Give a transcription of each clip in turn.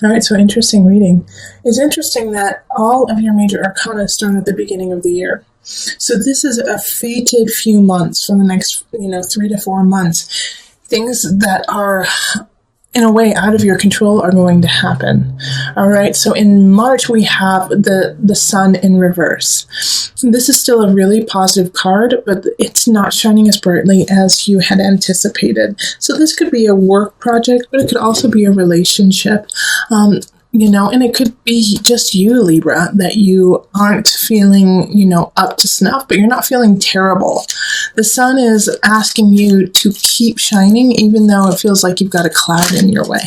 All right, so interesting reading. It's interesting that all of your major arcana start at the beginning of the year. So this is a fated few months for the next, 3 to 4 months. Things that are, in a way, out of your control are going to happen. All right, so in March, we have the sun in reverse. This is still a really positive card, but it's not shining as brightly as you had anticipated. So this could be a work project, but it could also be a relationship. And it could be just you, Libra, that you aren't feeling, up to snuff, but you're not feeling terrible. The sun is asking you to keep shining, even though it feels like you've got a cloud in your way.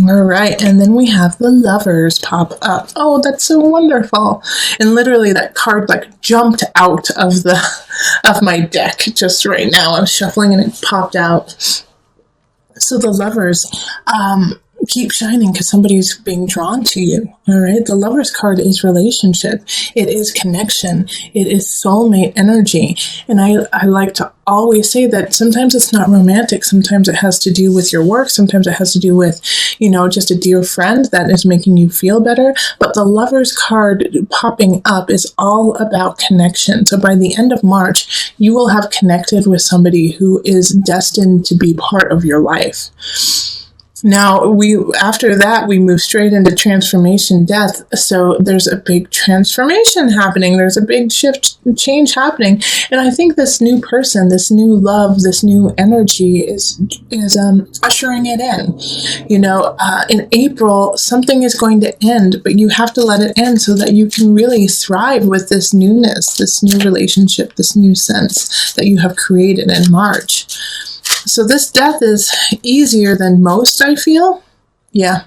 All right, and then we have the Lovers pop up. Oh, that's so wonderful. And literally that card jumped out of my deck just right now. I was shuffling and it popped out. So the Lovers, keep shining because somebody's being drawn to you. All right. The Lover's card is relationship. It is connection. It is soulmate energy. And I like to always say that sometimes it's not romantic. Sometimes it has to do with your work. Sometimes it has to do with, just a dear friend that is making you feel better. But the Lover's card popping up is all about connection. So by the end of March, you will have connected with somebody who is destined to be part of your life. Now, after that, we move straight into transformation death. So there's a big transformation happening. There's a big change happening. And I think this new person, this new love, this new energy is ushering it in. In April, something is going to end, but you have to let it end so that you can really thrive with this newness, this new relationship, this new sense that you have created in March. So this death is easier than most, I feel. Yeah.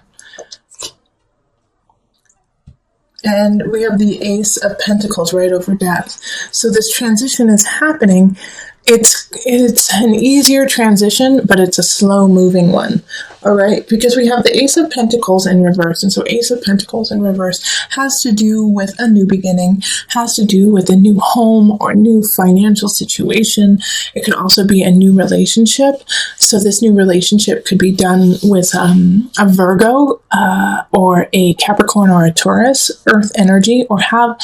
And we have the Ace of Pentacles right over death. So this transition is happening. It's an easier transition, but it's a slow moving one. All right, because we have the Ace of Pentacles in reverse. And so Ace of Pentacles in reverse has to do with a new beginning, has to do with a new home or new financial situation. It could also be a new relationship. So this new relationship could be done with a Virgo or a Capricorn or a Taurus, Earth energy, or have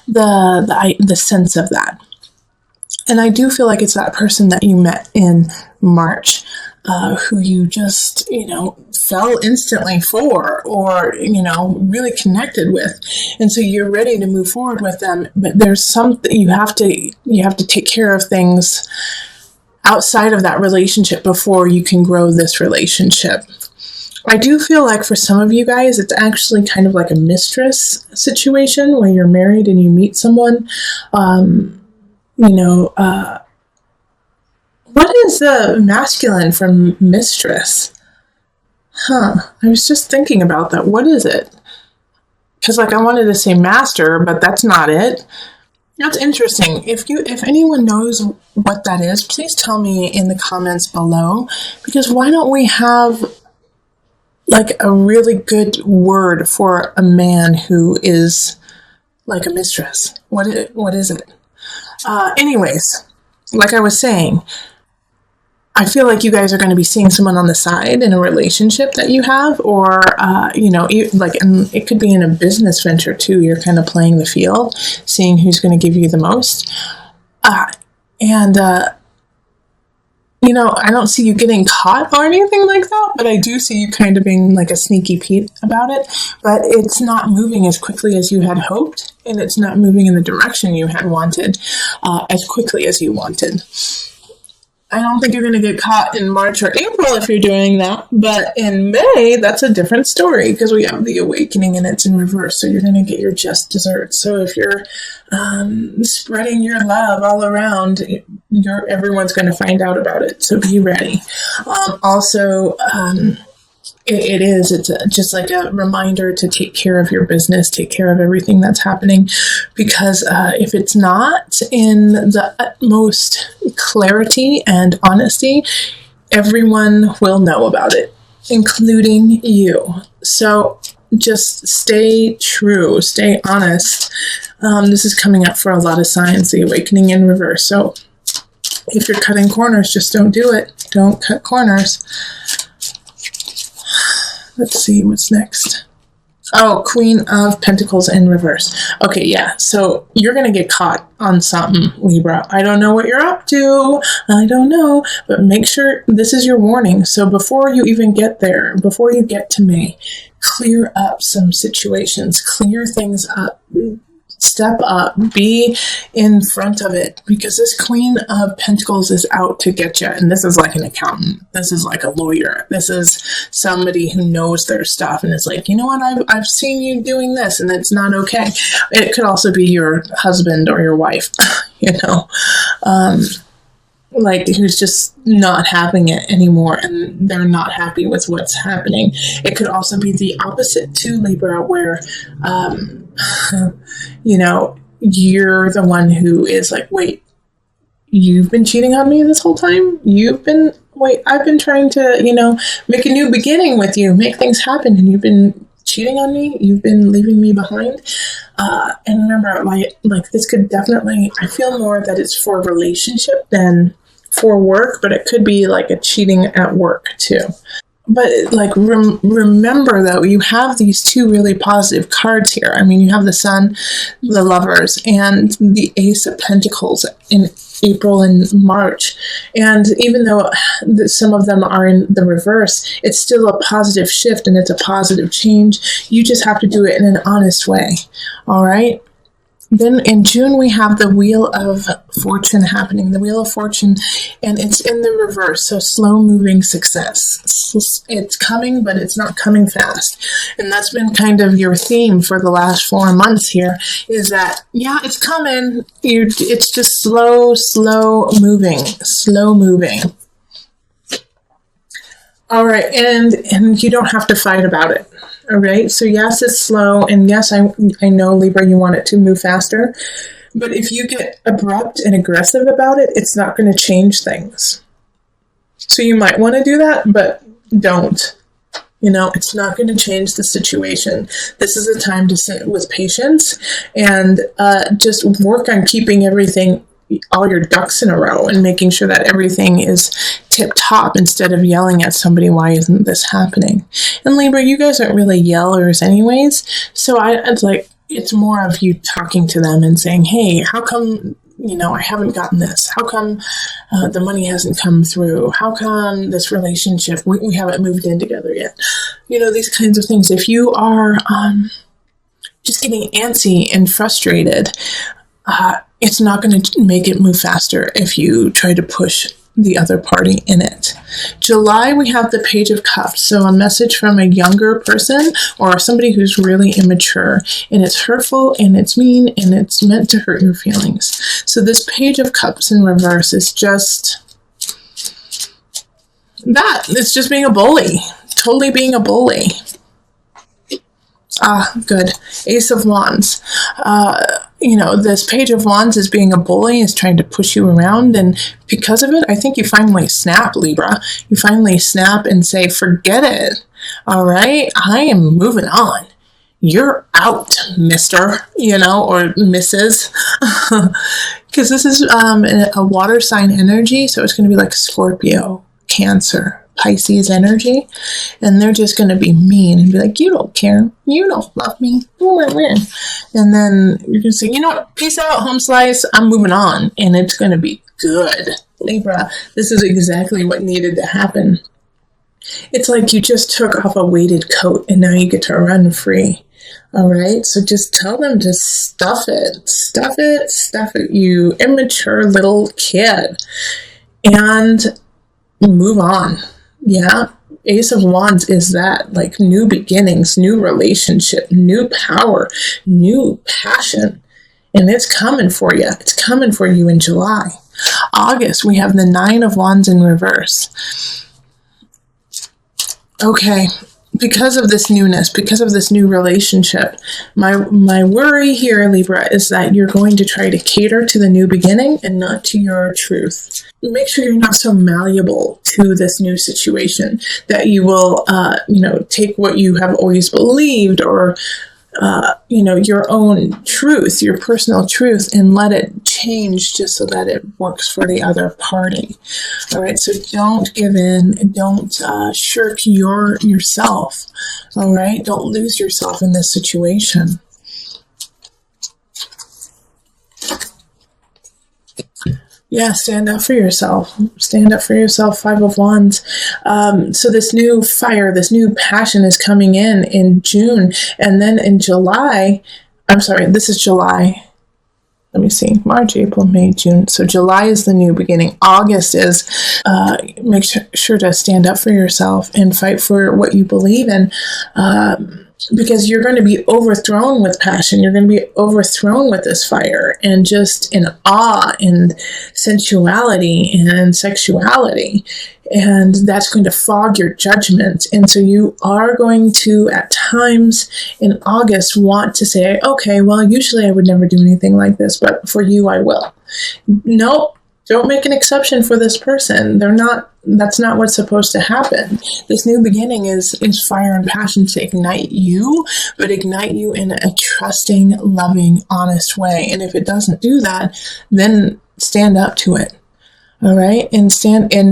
the sense of that. And I do feel like it's that person that you met in March, who you just, fell instantly for or, really connected with. And so you're ready to move forward with them. But there's something you have to take care of things outside of that relationship before you can grow this relationship. I do feel like for some of you guys, it's actually kind of like a mistress situation where you're married and you meet someone. What is the masculine from mistress? I was just thinking about that. What is it? Because I wanted to say master, but that's not it. That's interesting. If anyone knows what that is, please tell me in the comments below. Because why don't we have a really good word for a man who is like a mistress? What is it? Anyways, like I was saying, I feel like you guys are going to be seeing someone on the side in a relationship that you have, or, and it could be in a business venture too. You're kind of playing the field, seeing who's going to give you the most. I don't see you getting caught or anything like that, but I do see you kind of being like a sneaky Pete about it. But it's not moving as quickly as you had hoped, and it's not moving in the direction you had wanted as quickly as you wanted. I don't think you're going to get caught in March or April if you're doing that, but in May, that's a different story because we have the awakening and it's in reverse, so you're going to get your just desserts. So if you're spreading your love all around, everyone's going to find out about it, so be ready. It's just like a reminder to take care of your business, take care of everything that's happening, because if it's not in the utmost clarity and honesty, everyone will know about it, including you. So just stay true, stay honest. This is coming up for a lot of signs, the awakening in reverse. So if you're cutting corners, just don't do it. Don't cut corners. Let's see what's next. Oh, Queen of Pentacles in reverse. Okay, yeah. So you're going to get caught on something, Libra. I don't know what you're up to. I don't know. But make sure this is your warning. So before you even get there, before you get to May, clear up some situations. Clear things up. Step up, be in front of it, because this Queen of Pentacles is out to get you. And this is like an accountant. This is like a lawyer. This is somebody who knows their stuff and is like, you know what, I've seen you doing this and it's not okay. It could also be your husband or your wife, you know, like who's just not having it anymore and they're not happy with what's happening. It could also be the opposite too, Libra, where, you know, you're the one who is like, wait, you've been cheating on me this whole time? I've been trying to, you know, make a new beginning with you, make things happen, and you've been cheating on me? You've been leaving me behind? And remember, like this could definitely, I feel more that it's for a relationship than for work, but it could be like a cheating at work too. But like, remember though, you have these two really positive cards here. I mean, you have the Sun, the Lovers, and the Ace of Pentacles in April and March. And even though some of them are in the reverse, it's still a positive shift and it's a positive change. You just have to do it in an honest way. All right. Then in June, we have the Wheel of Fortune happening, the Wheel of Fortune, and it's in the reverse, so slow-moving success. It's coming, but it's not coming fast. And that's been kind of your theme for the last 4 months here, is that, yeah, it's coming. It's just slow moving. All right, and you don't have to fight about it. All right, so yes, it's slow, and yes, I know, Libra, you want it to move faster, but if you get abrupt and aggressive about it, it's not going to change things. So you might want to do that, but don't. You know, it's not going to change the situation. This is a time to sit with patience and just work on keeping everything, all your ducks in a row, and making sure that everything is tip top instead of yelling at somebody, why isn't this happening? And Libra, you guys aren't really yellers anyways, so it's more of you talking to them and saying, hey, how come, you know, I haven't gotten this? How come the money hasn't come through? How come this relationship, we haven't moved in together yet? You know, these kinds of things. If you are just getting antsy and frustrated, it's not going to make it move faster if you try to push the other party in it. July, we have the Page of Cups. So a message from a younger person or somebody who's really immature, and it's hurtful and it's mean and it's meant to hurt your feelings. So this Page of Cups in reverse is just that. It's just being a bully. Totally being a bully. Good. Ace of Wands. You know, this Page of Wands is being a bully, is trying to push you around, and because of it, I think you finally snap, Libra. You finally snap and say, forget it. All right? I am moving on. You're out, mister, you know, or Mrs. Because this is a water sign energy, so it's going to be like Scorpio, Cancer, Pisces energy, and they're just going to be mean and be like, you don't care, you don't love me, and then you're going to say, you know what, peace out, home slice, I'm moving on, and it's going to be good. Libra, this is exactly what needed to happen. It's like you just took off a weighted coat and now you get to run free. All right, so just tell them to stuff it, you immature little kid, and move on. Yeah, Ace of Wands is that, like, new beginnings, new relationship, new power, new passion, and it's coming for you. It's coming for you in July. August, we have the Nine of Wands in reverse. Okay, because of this newness, because of this new relationship, my worry here, Libra, is that you're going to try to cater to the new beginning and not to your truth. Make sure you're not so malleable to this new situation that you will, take what you have always believed or your own truth, your personal truth, and let it change just so that it works for the other party. All right, so don't give in, don't shirk yourself. All right, don't lose yourself in this situation. Yeah, stand up for yourself. Stand up for yourself, Five of Wands. So this new fire, this new passion is coming in June. And then in July, this is July. Let me see, March, April, May, June. So July is the new beginning. August is, make sure to stand up for yourself and fight for what you believe in. Because you're going to be overthrown with passion. You're going to be overthrown with this fire and just in awe and sensuality and sexuality. And that's going to fog your judgment. And so you are going to, at times in August, want to say, okay, well, usually I would never do anything like this, but for you, I will. Nope. Don't make an exception for this person. That's not what's supposed to happen. This new beginning is fire and passion to ignite you, but ignite you in a trusting, loving, honest way. And if it doesn't do that, then stand up to it. All right. And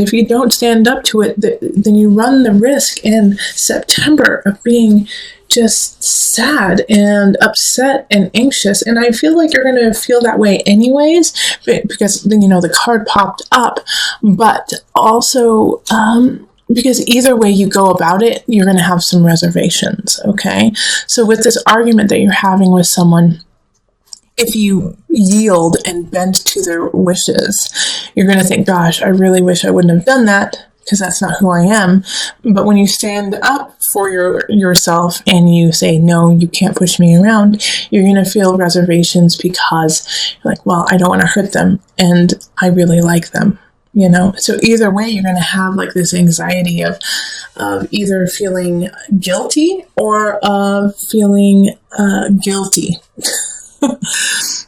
if you don't stand up to it, then you run the risk in September of being just sad and upset and anxious. And I feel like you're going to feel that way anyways, because the card popped up, but also, because either way you go about it, you're going to have some reservations. Okay. So with this argument that you're having with someone, if you yield and bend to their wishes, you're going to think, gosh, I really wish I wouldn't have done that because that's not who I am. But when you stand up for yourself and you say, no, you can't push me around, you're going to feel reservations because you're like, well, I don't want to hurt them and I really like them. So either way, you're going to have like this anxiety of either feeling guilty or feeling guilty.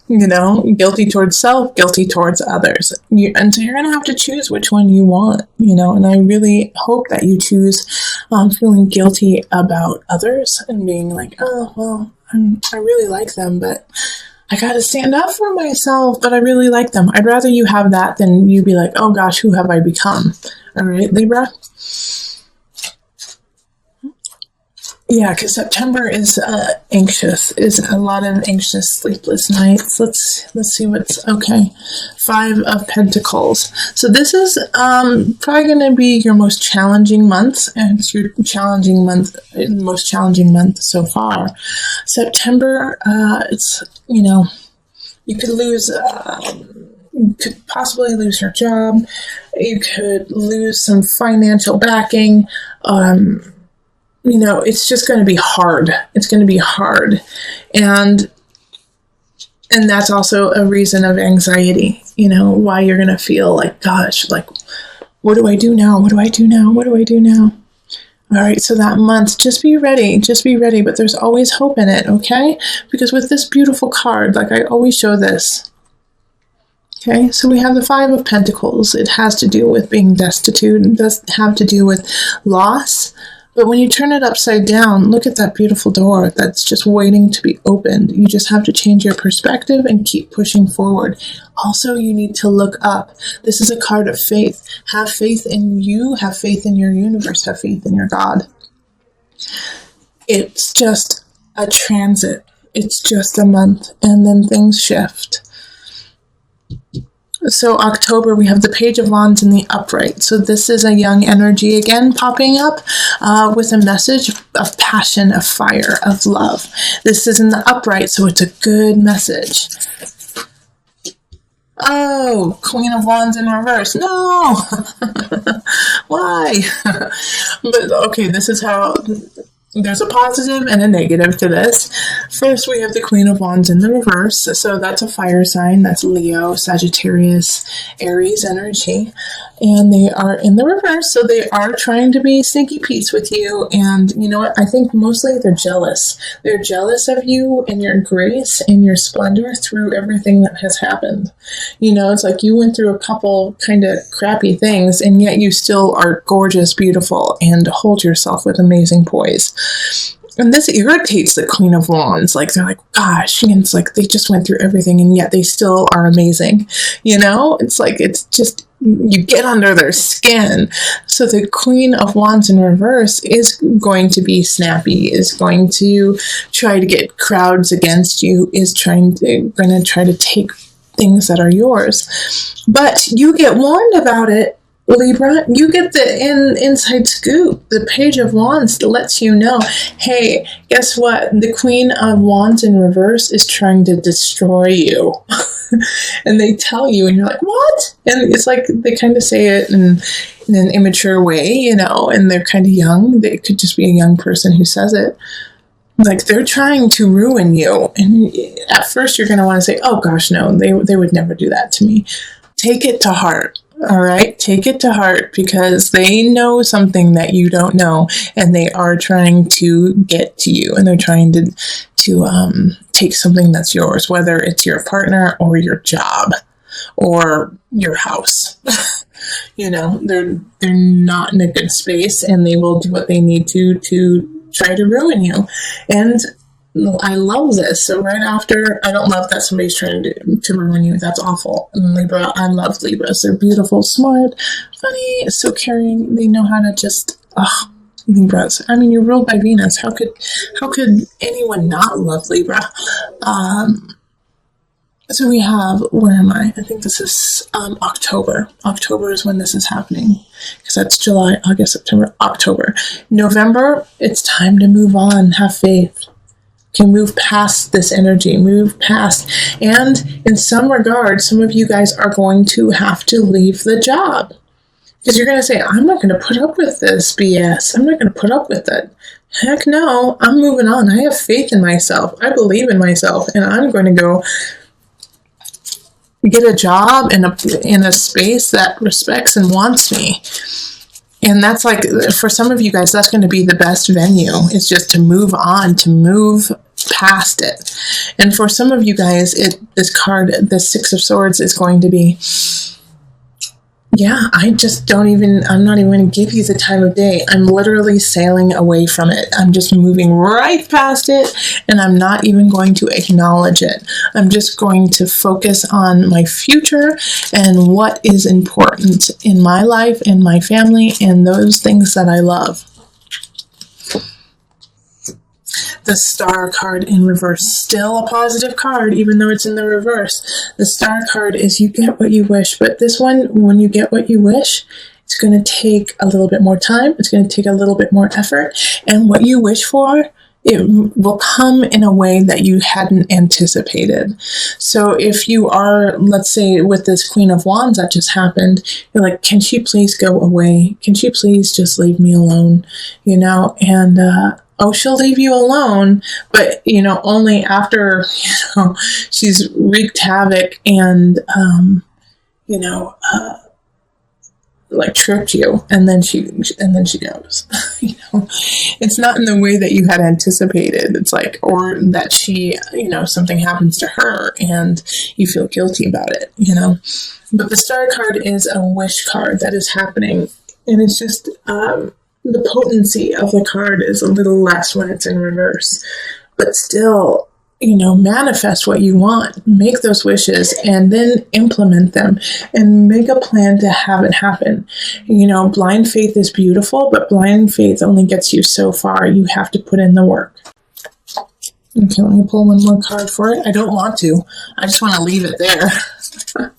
Guilty towards self, guilty towards others. And so you're going to have to choose which one you want, and I really hope that you choose feeling guilty about others and being like, oh, well, I really like them, but I got to stand up for myself, but I really like them. I'd rather you have that than you be like, oh gosh, who have I become? All right, Libra? Yeah, because September is anxious. Is a lot of anxious, sleepless nights. Let's see what's okay. 5 of Pentacles. So this is probably going to be your most challenging month, and it's your most challenging month so far. September, it's you could lose. You could possibly lose your job. You could lose some financial backing. It's just going to be hard. It's going to be hard. And that's also a reason of anxiety, why you're going to feel like, gosh, like, what do I do now? What do I do now? What do I do now? All right. So that month, just be ready, but there's always hope in it. Okay. Because with this beautiful card, like I always show this. Okay. So we have the 5 of Pentacles. It has to do with being destitute. It does have to do with loss. But when you turn it upside down, look at that beautiful door that's just waiting to be opened. You just have to change your perspective and keep pushing forward. Also, you need to look up. This is a card of faith. Have faith in you, have faith in your universe, have faith in your God. It's just a transit. It's just a month, and then things shift. So October, we have the Page of Wands in the upright. So this is a young energy again popping up with a message of passion, of fire, of love. This is in the upright, so it's a good message. Oh, Queen of Wands in reverse. No! Why? But okay, this is how... There's a positive and a negative to this. First, we have the Queen of Wands in the reverse. So that's a fire sign. That's Leo, Sagittarius, Aries energy. And they are in the reverse. So they are trying to be sneaky Pete's with you. And you know what? I think mostly they're jealous. They're jealous of you and your grace and your splendor through everything that has happened. It's like you went through a couple kind of crappy things, and yet you still are gorgeous, beautiful, and hold yourself with amazing poise. And this irritates the Queen of Wands. Like, they're like, gosh, and it's like they just went through everything and yet they still are amazing. You know, it's like, it's just, you get under their skin. So the Queen of Wands in reverse is going to be snappy, is going to try to get crowds against you, is going to try to take things that are yours. But you get warned about it, Libra. You get the inside scoop. The Page of Wands lets you know, hey, guess what? The Queen of Wands in reverse is trying to destroy you. And they tell you, and you're like, what? And it's like they kind of say it in an immature way, you know, and they're kind of young. It could just be a young person who says it. Like, they're trying to ruin you. And at first you're going to want to say, oh gosh, no, they would never do that to me. Take it to heart. All right, take it to heart, because they know something that you don't know, and they are trying to get to you, and they're trying to take something that's yours, whether it's your partner or your job or your house. You know, they're not in a good space, and they will do what they need to try to ruin you. And I love this. So right after, I don't love that somebody's trying to ruin you. That's awful. And Libra, I love Libras. They're beautiful, smart, funny, so caring. They know how to just, Libras. I mean, you're ruled by Venus. How could anyone not love Libra? So we have, where am I? I think this is October. October is when this is happening, because that's July, August, September, October. November, it's time to move on. Have faith. Can move past this energy, move past. And in some regard, some of you guys are going to have to leave the job, because you're going to say, I'm not going to put up with this BS. I'm not going to put up with it. Heck no, I'm moving on. I have faith in myself. I believe in myself, and I'm going to go get a job in a space that respects and wants me. And that's like, for some of you guys, that's going to be the best venue. It's just to move on, to move past it. And for some of you guys, this card, the Six of Swords, is going to be, I'm not even going to give you the time of day. I'm literally sailing away from it. I'm just moving right past it, and I'm not even going to acknowledge it. I'm just going to focus on my future and what is important in my life and my family and those things that I love. The Star card in reverse, still a positive card, even though it's in the reverse. The Star card is you get what you wish, but this one, when you get what you wish, it's going to take a little bit more time. It's going to take a little bit more effort. And what you wish for, it will come in a way that you hadn't anticipated. So if you are, let's say, with this Queen of Wands that just happened, you're like, can she please go away? Can she please just leave me alone? You know, and, she'll leave you alone, but, you know, only after, you know, she's wreaked havoc and, like tricked you, and then she goes. You know, it's not in the way that you had anticipated. It's like, or that she, you know, something happens to her and you feel guilty about it, you know. But the Star card is a wish card that is happening, and it's just, the potency of the card is a little less when it's in reverse, but still, you know, manifest what you want, make those wishes, and then implement them and make a plan to have it happen. You know, blind faith is beautiful, but blind faith only gets you so far. You have to put in the work. Okay, let me pull one more card for it. I don't want to. I just want to leave it there.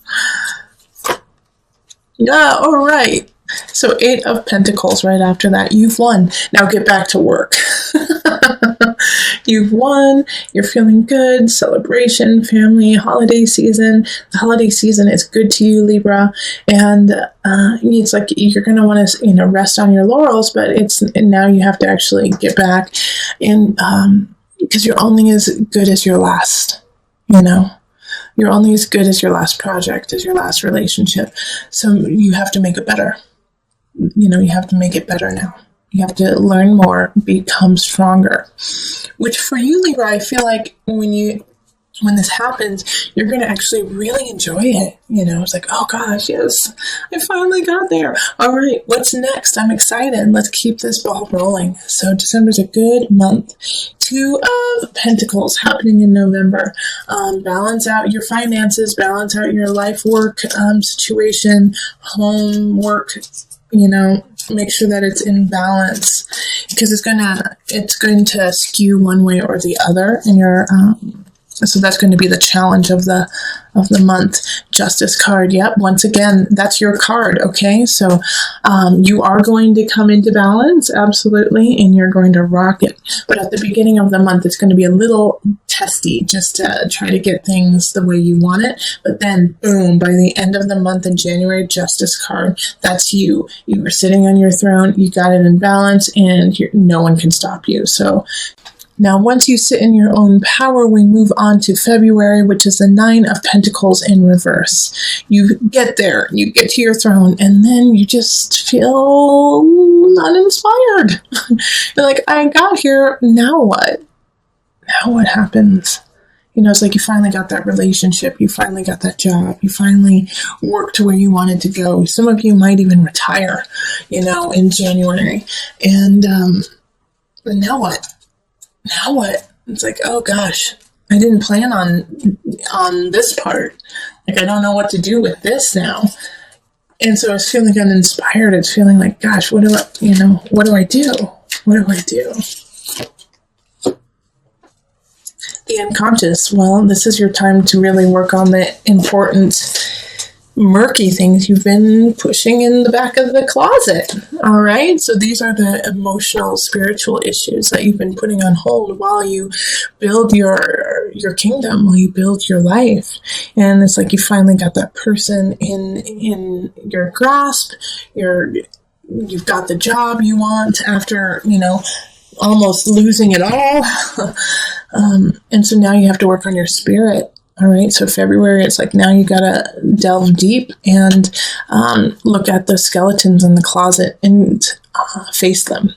Yeah, all right. So 8 of Pentacles right after that. You've won. Now get back to work. You've won. You're feeling good. Celebration, family, holiday season. The holiday season is good to you, Libra. And it's like you're going to want to, you know, rest on your laurels, but now you have to actually get back. And because you're only as good as your last, you know. You're only as good as your last project, as your last relationship. So you have to make it better. You know, you have to make it better now. You have to learn more, become stronger. Which for you, Libra, I feel like when you when this happens, you're going to actually really enjoy it. It's like, oh gosh, yes, I finally got there. All right, what's next? I'm excited. Let's keep this ball rolling. So December's a good month. 2 of Pentacles happening in November. Balance out your finances, balance out your life work situation, home work, make sure that it's in balance, because it's going to skew one way or the other in your so that's going to be the challenge of the month. Justice card. Yep. Once again, that's your card. Okay. So you are going to come into balance. Absolutely. And you're going to rock it. But at the beginning of the month, it's going to be a little testy just to try to get things the way you want it. But then boom, by the end of the month in January, Justice card. That's you. You were sitting on your throne. You got it in balance, and no one can stop you. So now, once you sit in your own power, we move on to February, which is the 9 of Pentacles in reverse. You get there, you get to your throne, and then you just feel uninspired. You're like, I got here, now what? Now what happens? It's like you finally got that relationship, you finally got that job, you finally worked to where you wanted to go. Some of you might even retire, in January. And now what? Now what? It's like, oh gosh, I didn't plan on this part. Like, I don't know what to do with this now. And so it's feeling uninspired. It's feeling like, gosh, what do I do? What do I do? The unconscious. Well, this is your time to really work on the important, murky things you've been pushing in the back of the closet. All right. So these are the emotional, spiritual issues that you've been putting on hold while you build your kingdom, while you build your life. And it's like you finally got that person in your grasp. You've got the job you want after, almost losing it all. And so now you have to work on your spirit. All right, so February, it's like now you got to delve deep and look at the skeletons in the closet and face them.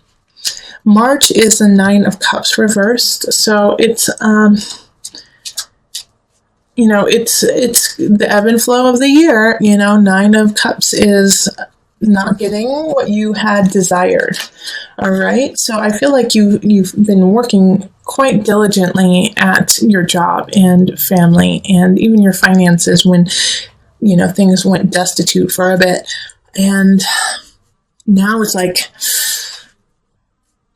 March is the 9 of Cups reversed, so it's it's the ebb and flow of the year. 9 of Cups is not getting what you had desired. All right, so I feel like you've been working quite diligently at your job and family and even your finances when things went destitute for a bit, and now it's like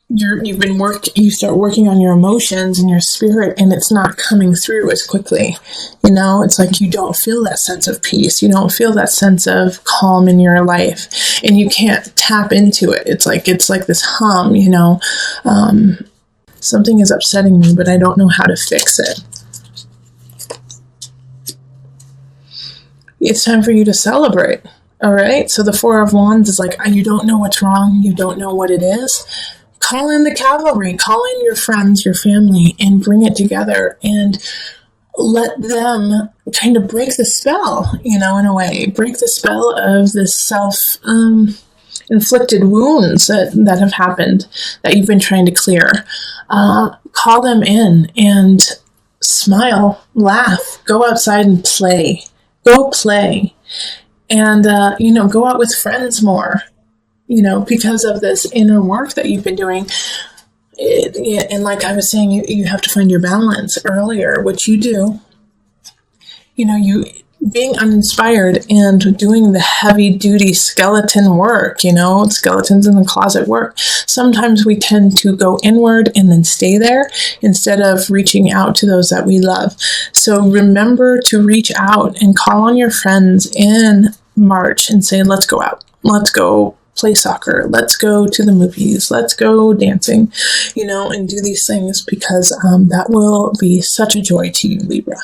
you start working on your emotions and your spirit, and it's not coming through as quickly. It's like you don't feel that sense of peace. You don't feel that sense of calm in your life, and you can't tap into it. It's like this hum, something is upsetting me, but I don't know how to fix it. It's time for you to celebrate. All right. So the 4 of Wands is like, you don't know what's wrong. You don't know what it is. Call in the cavalry, call in your friends, your family, and bring it together and let them kind of break the spell, in a way, break the spell of this inflicted wounds that have happened that you've been trying to clear. Call them in and smile, laugh, go outside and play. Go play. And, go out with friends more. Because of this inner work that you've been doing. And like I was saying, you have to find your balance earlier, which you do. You being uninspired and doing the heavy duty skeleton work, skeletons in the closet work. Sometimes we tend to go inward and then stay there instead of reaching out to those that we love. So remember to reach out and call on your friends in March and say, let's go out. Let's go play soccer. Let's go to the movies. Let's go dancing, and do these things, because that will be such a joy to you, Libra.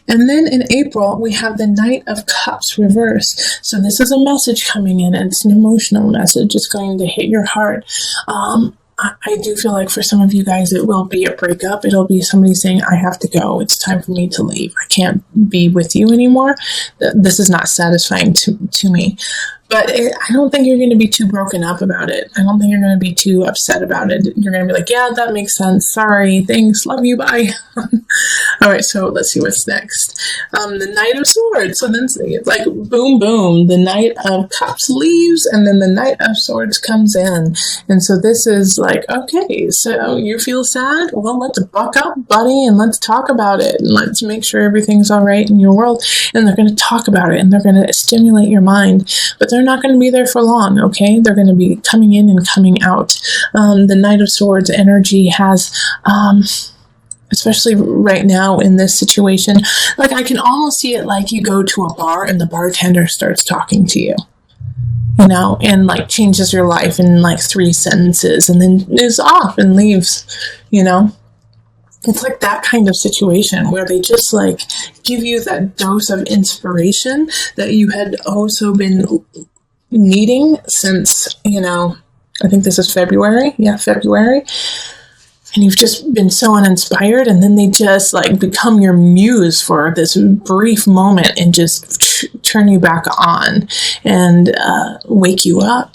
And then in April, we have the Knight of Cups reversed. So this is a message coming in, and it's an emotional message. It's going to hit your heart. I do feel like for some of you guys, it will be a breakup. It'll be somebody saying, I have to go. It's time for me to leave. I can't be with you anymore. This is not satisfying to me. But I don't think you're going to be too broken up about it. I don't think you're going to be too upset about it. You're going to be like, yeah, that makes sense. Sorry. Thanks. Love you. Bye. All right. So let's see what's next. The Knight of Swords. So then it's like boom, boom. The Knight of Cups leaves and then the Knight of Swords comes in. And so this is like, okay, so you feel sad? Well, let's buck up, buddy, and let's talk about it. And let's make sure everything's all right in your world. And they're going to talk about it and they're going to stimulate your mind. But they're not going to be there for long, okay? They're going to be coming in and coming out. The Knight of Swords energy has, especially right now in this situation, like I can almost see it like you go to a bar and the bartender starts talking to you, you know, and like changes your life in like 3 sentences and then is off and leaves, you know? It's like that kind of situation where they just like give you that dose of inspiration that you had also been needing since, you know, I think this is February. Yeah, February. And you've just been so uninspired, and then they just like become your muse for this brief moment and just turn you back on and wake you up.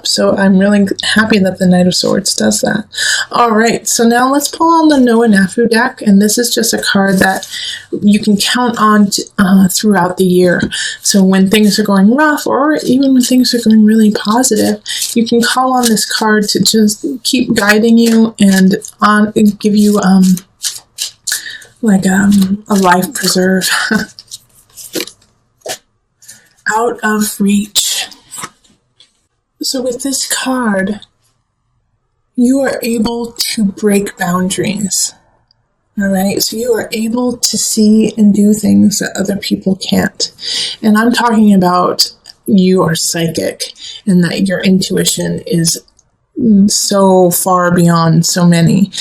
So I'm really happy that the Knight of Swords does that. All right, so now let's pull on the Noah Nafu deck, and this is just a card that you can count on throughout the year. So when things are going rough, or even when things are going really positive, you can call on this card to just keep guiding you and give you like a life preserve. Out of reach. So with this card, you are able to break boundaries. All right. So you are able to see and do things that other people can't. And I'm talking about you are psychic and that your intuition is so far beyond so many.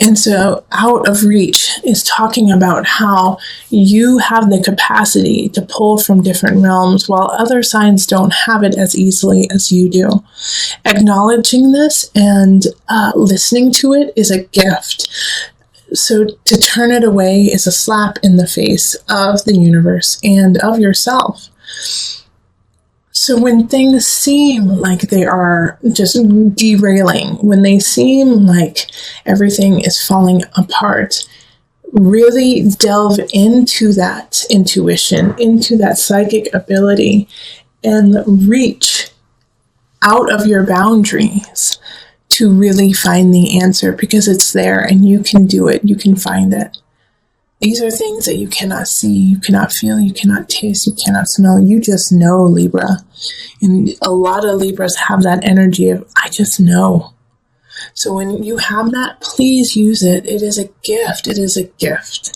And so Out of Reach is talking about how you have the capacity to pull from different realms while other signs don't have it as easily as you do. Acknowledging this and listening to it is a gift. So to turn it away is a slap in the face of the universe and of yourself. So when things seem like they are just derailing, when they seem like everything is falling apart, really delve into that intuition, into that psychic ability, and reach out of your boundaries to really find the answer, because it's there and you can do it. You can find it. These are things that you cannot see, you cannot feel, you cannot taste, you cannot smell. You just know, Libra. And a lot of Libras have that energy of, I just know. So when you have that, please use it. It is a gift. It is a gift.